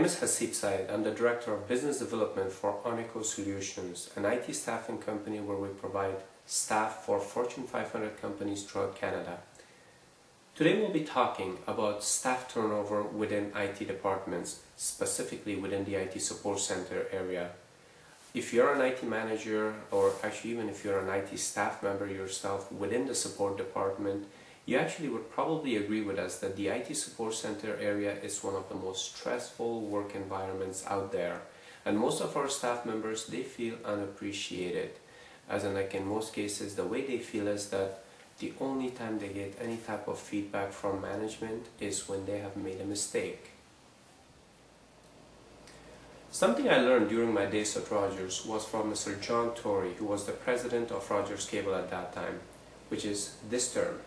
name is Hasib Said. I'm the Director of Business Development for Onico Solutions, an IT staffing company where we provide staff for Fortune 500 companies throughout Canada. Today we'll be talking about staff turnover within IT departments, specifically within the IT support center area. If you're an IT manager, or actually even if you're an IT staff member yourself within the support department, you actually would probably agree with us that the IT support center area is one of the most stressful work environments out there. And most of our staff members, they feel unappreciated. As in, in most cases, the way they feel is that the only time they get any type of feedback from management is when they have made a mistake. Something I learned during my days at Rogers was from Mr. John Torrey, who was the president of Rogers Cable at that time, which is this term.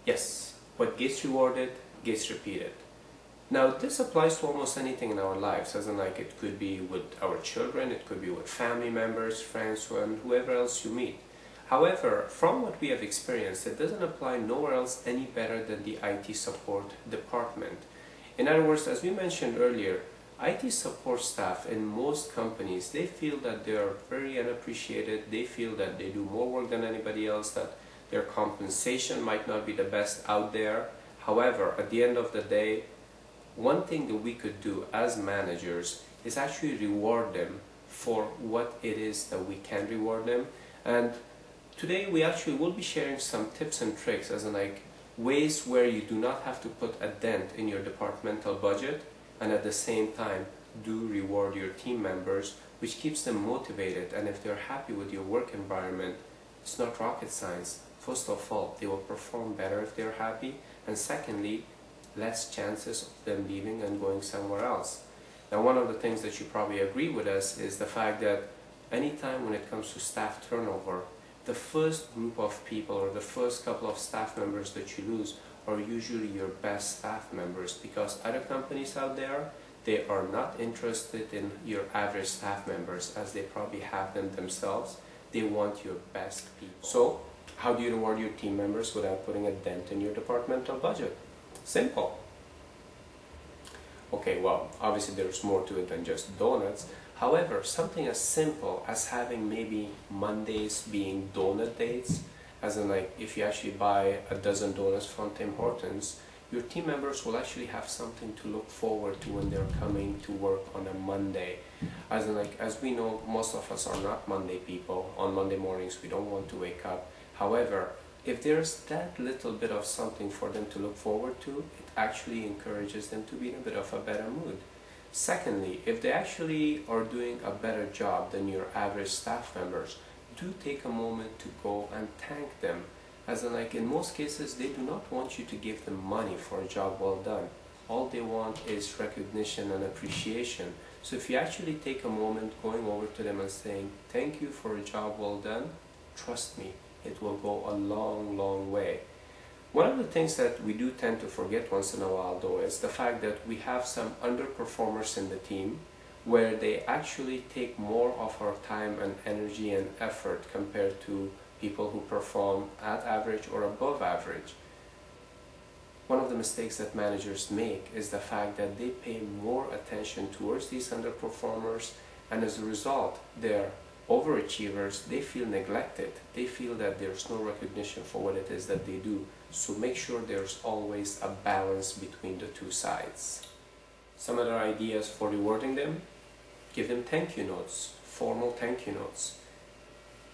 Yes, what gets rewarded gets repeated. Now this applies to almost anything in our lives, as in it could be with our children, it could be with family members, friends, and whoever else you meet. However, from what we have experienced, it doesn't apply nowhere else any better than the IT support department. In other words, as we mentioned earlier, IT support staff in most companies, they feel that they are very unappreciated, they feel that they do more work than anybody else, that their compensation might not be the best out there. However, at the end of the day, one thing that we could do as managers is actually reward them for what it is that we can reward them. And today we actually will be sharing some tips and tricks, as in ways where you do not have to put a dent in your departmental budget, and at the same time do reward your team members, which keeps them motivated. And if they're happy with your work environment, it's not rocket science. First of all, they will perform better if they're happy, and secondly, less chances of them leaving and going somewhere else. Now, one of the things that you probably agree with us is the fact that anytime when it comes to staff turnover, the first group of people or the first couple of staff members that you lose are usually your best staff members, because other companies out there, they are not interested in your average staff members as they probably have them themselves. They want your best people. So, how do you reward your team members without putting a dent in your departmental budget? Simple. Okay, well, obviously there's more to it than just donuts. However, something as simple as having maybe Mondays being donut dates, as in if you actually buy a dozen donuts from Tim Hortons, your team members will actually have something to look forward to when they're coming to work on a Monday. As in as we know, most of us are not Monday people. On Monday mornings we don't want to wake up. However, if there's that little bit of something for them to look forward to, it actually encourages them to be in a bit of a better mood. Secondly, if they actually are doing a better job than your average staff members, do take a moment to go and thank them. As in most cases, they do not want you to give them money for a job well done. All they want is recognition and appreciation. So if you actually take a moment going over to them and saying, thank you for a job well done, trust me, it will go a long, long way. One of the things that we do tend to forget once in a while though is the fact that we have some underperformers in the team where they actually take more of our time and energy and effort compared to people who perform at average or above average. One of the mistakes that managers make is the fact that they pay more attention towards these underperformers, and as a result, they're overachievers, they feel neglected. They feel that there's no recognition for what it is that they do. So make sure there's always a balance between the two sides. Some other ideas for rewarding them: give them thank you notes, formal thank you notes.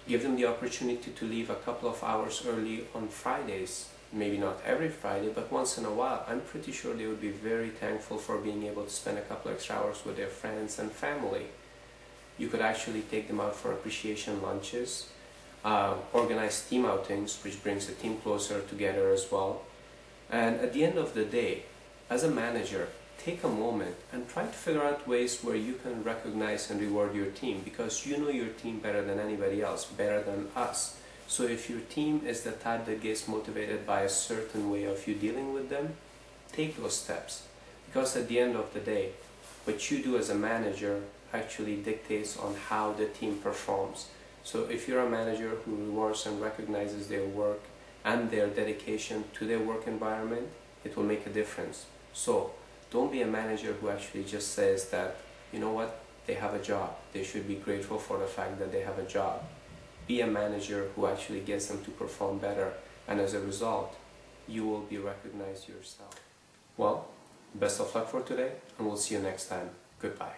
Give them the opportunity to leave a couple of hours early on Fridays. Maybe not every Friday, but once in a while. I'm pretty sure they would be very thankful for being able to spend a couple extra hours with their friends and family. You could actually take them out for appreciation lunches, organize team outings, which brings the team closer together as well. And at the end of the day, as a manager, take a moment and try to figure out ways where you can recognize and reward your team, because you know your team better than anybody else, better than us. So if your team is the type that gets motivated by a certain way of you dealing with them, take those steps. Because at the end of the day, what you do as a manager actually dictates on how the team performs. So if you're a manager who rewards and recognizes their work and their dedication to their work environment, it will make a difference. So Don't be a manager who actually just says that, you know what, they have a job. They should be grateful for the fact that they have a job. Be a manager who actually gets them to perform better, and as a result, you will be recognized yourself. Well, best of luck for today, and we'll see you next time. Goodbye.